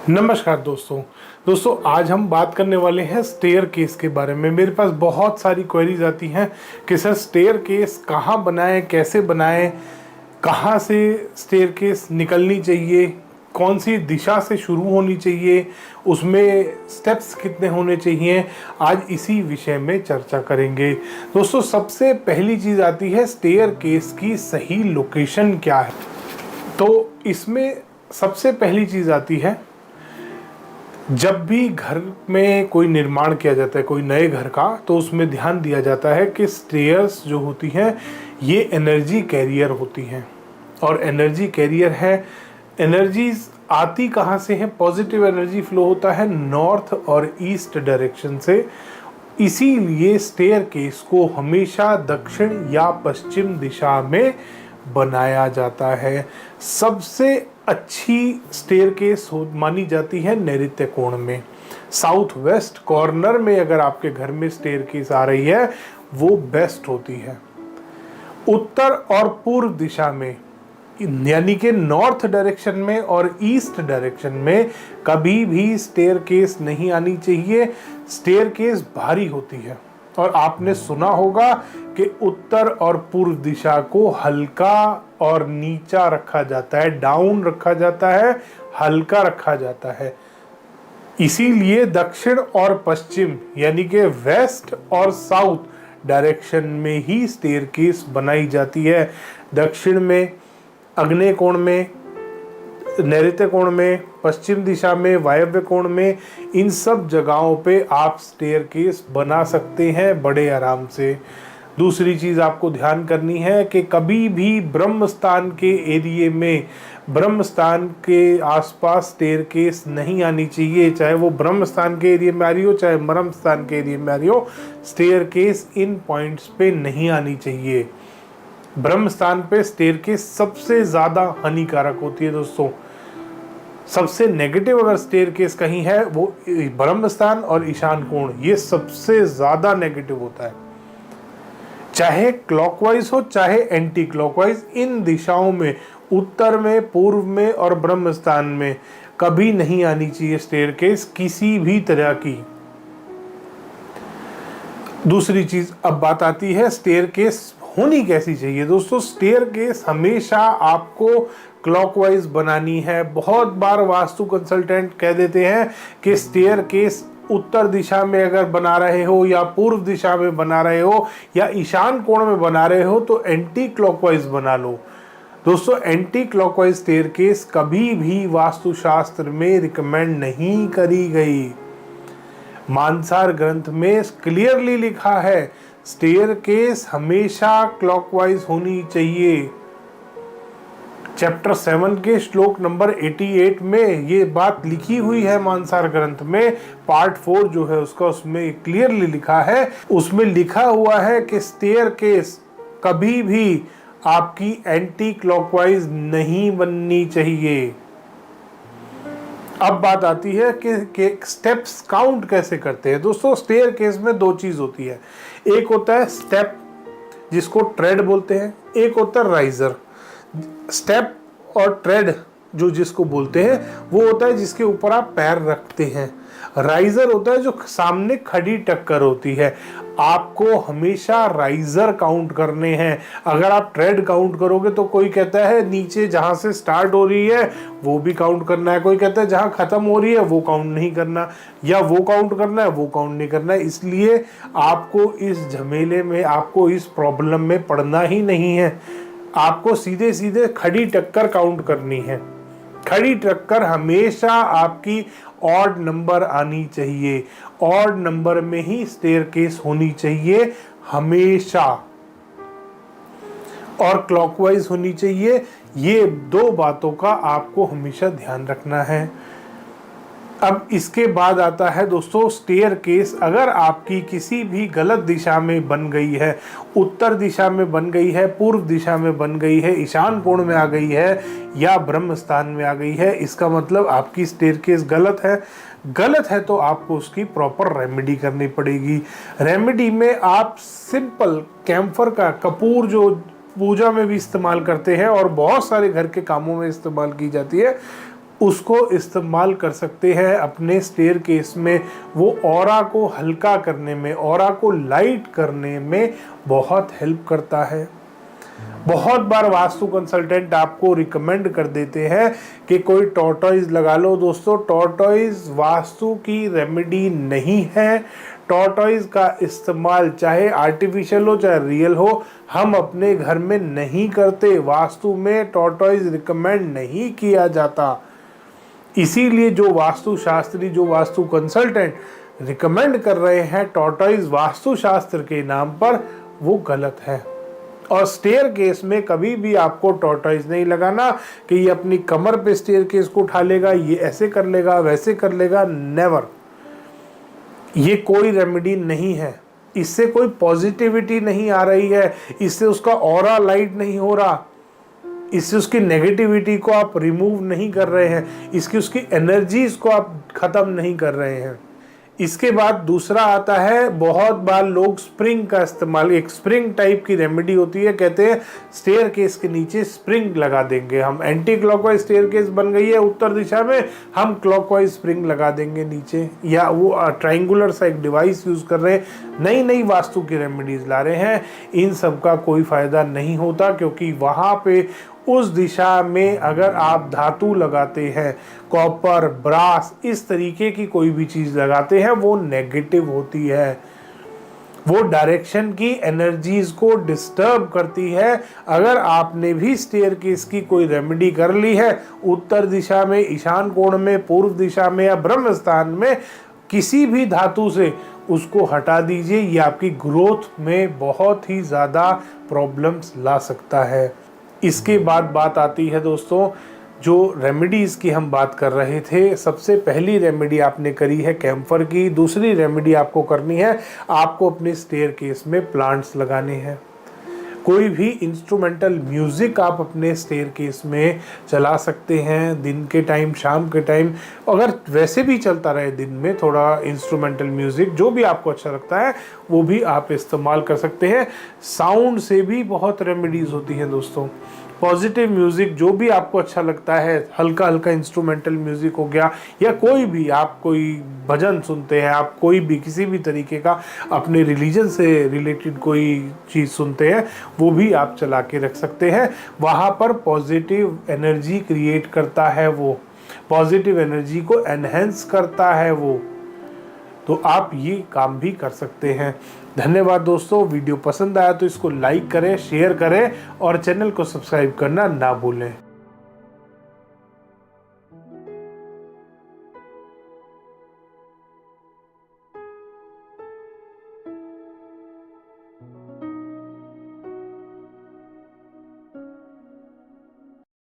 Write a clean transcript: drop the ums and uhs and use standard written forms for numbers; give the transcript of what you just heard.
नमस्कार दोस्तों आज हम बात करने वाले हैं स्टेयर केस के बारे में। मेरे पास बहुत सारी क्वेरीज आती हैं कि सर स्टेयर केस कहाँ बनाएं, कैसे बनाएं, कहाँ से स्टेयर केस निकलनी चाहिए, कौन सी दिशा से शुरू होनी चाहिए, उसमें स्टेप्स कितने होने चाहिए। आज इसी विषय में चर्चा करेंगे। दोस्तों सबसे पहली चीज़ आती है स्टेयर केस की सही लोकेशन क्या है। तो इसमें सबसे पहली चीज़ आती है, जब भी घर में कोई निर्माण किया जाता है कोई नए घर का, तो उसमें ध्यान दिया जाता है कि स्टेयर्स जो होती हैं ये एनर्जी कैरियर होती हैं। और एनर्जी कैरियर है, एनर्जीज आती कहाँ से है, पॉजिटिव एनर्जी फ्लो होता है नॉर्थ और ईस्ट डायरेक्शन से। इसीलिए स्टेयर केस को हमेशा दक्षिण या पश्चिम दिशा में बनाया जाता है। सबसे अच्छी स्टेयरकेस मानी जाती है नैऋत्य कोण में, साउथ वेस्ट कॉर्नर में। अगर आपके घर में स्टेयरकेस आ रही है वो बेस्ट होती है। उत्तर और पूर्व दिशा में यानी कि नॉर्थ डायरेक्शन में और ईस्ट डायरेक्शन में कभी भी स्टेयरकेस नहीं आनी चाहिए। स्टेयरकेस भारी होती है और आपने सुना होगा कि उत्तर और पूर्व दिशा को हल्का और नीचा रखा जाता है, डाउन रखा जाता है, हल्का रखा जाता है। इसीलिए दक्षिण और पश्चिम यानी कि वेस्ट और साउथ डायरेक्शन में ही स्टेयरकेस बनाई जाती है। दक्षिण में, आग्नेय कोण में, नैऋत्य कोण में, पश्चिम दिशा में, वायव्य कोण में, इन सब जगहों पे आप स्टेयरकेस बना सकते हैं बड़े आराम से। दूसरी चीज़ आपको ध्यान करनी है कि कभी भी ब्रह्म स्थान के एरिए में, ब्रह्म स्थान के आसपास स्टेयरकेस नहीं आनी चाहिए। चाहे वो ब्रह्म स्थान के एरिया में आ रही हो, चाहे मर्म स्थान के एरिया में आ रही हो, स्टेयरकेस इन पॉइंट्स पे नहीं आनी चाहिए। ब्रह्म स्थान पे स्टेयरकेस सबसे ज़्यादा हानिकारक होती है दोस्तों। सबसे नेगेटिव अगर स्टेयरकेस कहीं है वो ब्रह्म स्थान और ईशान कोण, ये सबसे ज़्यादा नेगेटिव होता है। चाहे क्लॉकवाइज हो चाहे एंटी क्लॉकवाइज, इन दिशाओं में, उत्तर में, पूर्व में और ब्रह्म स्थान में कभी नहीं आनी चाहिए स्टेयरकेस किसी भी तरह की। दूसरी चीज अब बात आती है स्टेयरकेस होनी कैसी चाहिए। दोस्तों स्टेयरकेस हमेशा आपको क्लॉकवाइज बनानी है। बहुत बार वास्तु कंसल्टेंट कह देते हैं कि स्टेयरकेस उत्तर दिशा में अगर बना रहे हो या पूर्व दिशा में बना रहे हो या ईशान कोण में बना रहे हो तो एंटी क्लॉकवाइज बना लो। दोस्तों एंटी क्लॉकवाइज स्टेयरकेस कभी भी वास्तुशास्त्र में रिकमेंड नहीं करी गई। मानसार ग्रंथ में क्लियरली लिखा है स्टेयरकेस हमेशा क्लॉकवाइज होनी चाहिए। चैप्टर 7 के श्लोक नंबर 88 में ये बात लिखी हुई है। मानसार ग्रंथ में पार्ट 4 जो है उसका, उसमें क्लियरली लिखा है, उसमें लिखा हुआ है कि स्टेयरकेस कभी भी आपकी एंटी क्लॉकवाइज नहीं बननी चाहिए। अब बात आती है कि स्टेप्स काउंट कैसे करते हैं। दोस्तों स्टेयरकेस में दो चीज होती है, एक होता है स्टेप जिसको ट्रेड बोलते हैं, एक होता है राइजर। स्टेप और ट्रेड जो जिसको बोलते हैं वो होता है जिसके ऊपर आप पैर रखते हैं। राइजर होता है जो सामने खड़ी टक्कर होती है। आपको हमेशा राइजर काउंट करने हैं। अगर आप ट्रेड काउंट करोगे तो कोई कहता है नीचे जहां से स्टार्ट हो रही है वो भी काउंट करना है, कोई कहता है जहां खत्म हो रही है वो काउंट नहीं करना, या वो काउंट करना है वो काउंट नहीं करना है। इसलिए आपको इस झमेले में, आपको इस प्रॉब्लम में पड़ना ही नहीं है। आपको सीधे सीधे खड़ी टक्कर काउंट करनी है। खड़ी टक्कर हमेशा आपकी ऑड नंबर आनी चाहिए। ऑड नंबर में ही स्टेयरकेस होनी चाहिए हमेशा, और क्लॉकवाइज होनी चाहिए। ये दो बातों का आपको हमेशा ध्यान रखना है। अब इसके बाद आता है दोस्तों स्टेयरकेस अगर आपकी किसी भी गलत दिशा में बन गई है, उत्तर दिशा में बन गई है, पूर्व दिशा में बन गई है, ईशान कोण में आ गई है या ब्रह्म स्थान में आ गई है, इसका मतलब आपकी स्टेयरकेस गलत है। गलत है तो आपको उसकी प्रॉपर रेमेडी करनी पड़ेगी। रेमेडी में आप सिंपल कैम्फर का कपूर जो पूजा में भी इस्तेमाल करते हैं और बहुत सारे घर के कामों में इस्तेमाल की जाती है, उसको इस्तेमाल कर सकते हैं अपने स्टेयरकेस में। वो ऑरा को हल्का करने में, ऑरा को लाइट करने में बहुत हेल्प करता है। बहुत बार वास्तु कंसल्टेंट आपको रिकमेंड कर देते हैं कि कोई टॉर्टॉइज लगा लो। दोस्तों, टॉर्टॉइज वास्तु की रेमेडी नहीं है। टॉर्टॉइज का इस्तेमाल चाहे आर्टिफिशियल हो चाहे रियल हो, हम अपने घर में नहीं करते। वास्तु में टॉर्टॉइज रिकमेंड नहीं किया जाता। इसीलिए जो वास्तु शास्त्री, जो वास्तु कंसल्टेंट रिकमेंड कर रहे हैं टॉर्टॉइज वास्तु शास्त्र के नाम पर, वो गलत है। और स्टेयरकेस में कभी भी आपको टॉर्टॉइज नहीं लगाना कि ये अपनी कमर पे स्टेयरकेस को उठा लेगा, ये ऐसे कर लेगा, वैसे कर लेगा। नेवर। ये कोई रेमेडी नहीं है। इससे कोई पॉजिटिविटी नहीं आ रही है, इससे उसका ऑरा लाइट नहीं हो रहा, इससे उसकी नेगेटिविटी को आप रिमूव नहीं कर रहे हैं, इसकी उसकी एनर्जीज को आप खत्म नहीं कर रहे हैं। इसके बाद दूसरा आता है, बहुत बार लोग स्प्रिंग का इस्तेमाल, एक स्प्रिंग टाइप की रेमेडी होती है, कहते हैं स्टेयरकेस के नीचे स्प्रिंग लगा देंगे हम। एंटी क्लॉकवाइज स्टेयरकेस बन गई है उत्तर दिशा में, हम क्लॉकवाइज स्प्रिंग लगा देंगे नीचे, या वो ट्रायंगुलर सा एक डिवाइस यूज कर रहे हैं। नई नई वास्तु की रेमेडीज ला रहे हैं। इन सब का कोई फायदा नहीं होता, क्योंकि वहां पे उस दिशा में अगर आप धातु लगाते हैं, कॉपर, ब्रास, इस तरीके की कोई भी चीज लगाते हैं, वो नेगेटिव होती है। वो डायरेक्शन की एनर्जीज को डिस्टर्ब करती है। अगर आपने भी स्टेयरकेस की कोई रेमेडी कर ली है उत्तर दिशा में, ईशान कोण में, पूर्व दिशा में या ब्रह्म स्थान में, किसी भी धातु से, उसको हटा दीजिए। ये आपकी ग्रोथ में बहुत ही ज़्यादा प्रॉब्लम्स ला सकता है। इसके बाद बात आती है दोस्तों, जो रेमेडीज़ की हम बात कर रहे थे, सबसे पहली रेमेडी आपने करी है कैम्फर की। दूसरी रेमेडी आपको करनी है, आपको अपने स्टेयरकेस में प्लांट्स लगाने हैं। कोई भी इंस्ट्रूमेंटल म्यूज़िक आप अपने स्टेयरकेस में चला सकते हैं, दिन के टाइम, शाम के टाइम। अगर वैसे भी चलता रहे दिन में थोड़ा इंस्ट्रूमेंटल म्यूज़िक, जो भी आपको अच्छा लगता है वो भी आप इस्तेमाल कर सकते हैं। साउंड से भी बहुत रेमेडीज़ होती हैं दोस्तों। पॉजिटिव म्यूज़िक जो भी आपको अच्छा लगता है, हल्का हल्का इंस्ट्रूमेंटल म्यूज़िक हो गया, या कोई भी, आप कोई भजन सुनते हैं, आप कोई भी किसी भी तरीके का अपने रिलीजन से रिलेटेड कोई चीज़ सुनते हैं, वो भी आप चला के रख सकते हैं। वहाँ पर पॉजिटिव एनर्जी क्रिएट करता है, वो पॉजिटिव एनर्जी को एनहेंस करता है वो। तो आप ये काम भी कर सकते हैं। धन्यवाद दोस्तों। वीडियो पसंद आया तो इसको लाइक करें, शेयर करें और चैनल को सब्सक्राइब करना ना भूलें।